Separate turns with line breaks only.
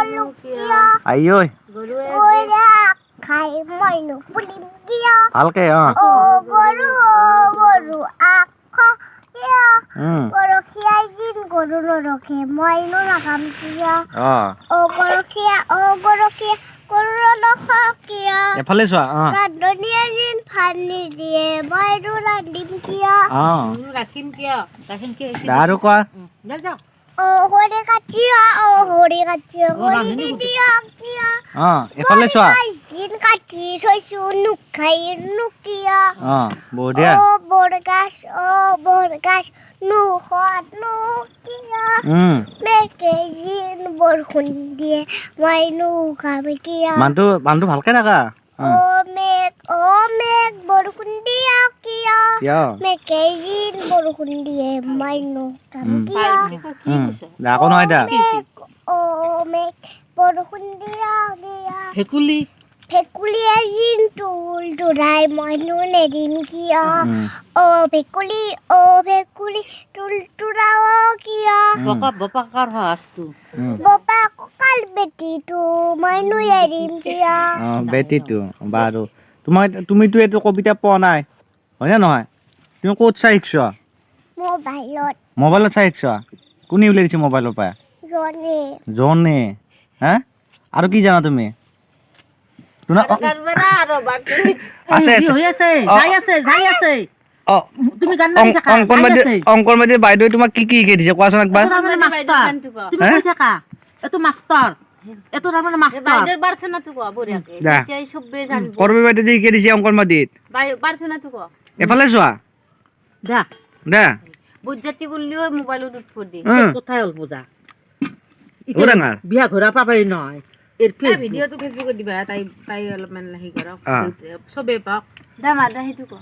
Lucia
আই ঐ
গৰুৱে খাই মইনো পুলিম কিয়
ভালকে
অ গৰু আখ গৰখীয়াই দিন গৰু নৰখে মইনো নাখাম কিয় অ গৰখীয়া গৰু নৰখ কিয়
এফালে চোৱা
ৰান্ধনীয়ে দিন ভাত নিদিয়ে মইনো ৰান্ধিম কিয়
ৰাখিম কিয়
আৰু কোৱা
অ হৰি কাটিয়া হৰি নিদিয়া কিয়
এফালে চোৱা
দিন কাটি থৈছো নুখাই নুকিয়া
বঢ়িয়া
বৰগাছ নুখোৱাত নুকিয়া মেঘে দিন বৰষুণ দিয়ে মই নুখাম কিয়া
মানুহটো ভালকে থাকা
মেঘ বৰষুণ দিয়া কিয় মেঘে দিন বৰষুণ দিয়ে মই নুখাম কিয়া
আকৌ নহয় দা
মেঘ বৰষুণ দিয়া
ভেকুলী
ভেকুলীয়ে দিন তোল তোৰাই মইনো নেদিম কিয় ভেকুলী তোল তোৰাও কিয়
বপাকৰ সাজটো
বপা কঁকাল বেটিটো মইনো এৰিম কিয়
বেটিটো বাৰু তুমিতো এইটো কবিতা পোৱা নাই হয়নে নহয় তুমি ক'ত চাই শিকছ মোবাইলত চাই শিকছ কোনে উলিয়াই দিছে মোবাইলৰ পৰা জনে হা আৰু কি জানা তুমি অংকনবাদী বাইদেউ তোমাক কি কি শিকাই দিছে কোৱাচোন একবাৰ কৰবী বাইদেউ যে শিকাই দিছে অংকনবাদীত এফালে চোৱা দা
বুজাতি কৰিলেও মোবাইলত উঠব দি
কথাই
হ'ল পূজা
ডাঙৰ
বিয়া ঘূৰা পাবাই নহয় ভিডিঅ'টো ফেচবুকত দিবা তাই অলপমান হেৰি কৰক চবেই পাওক দাম আদা সেইটো ক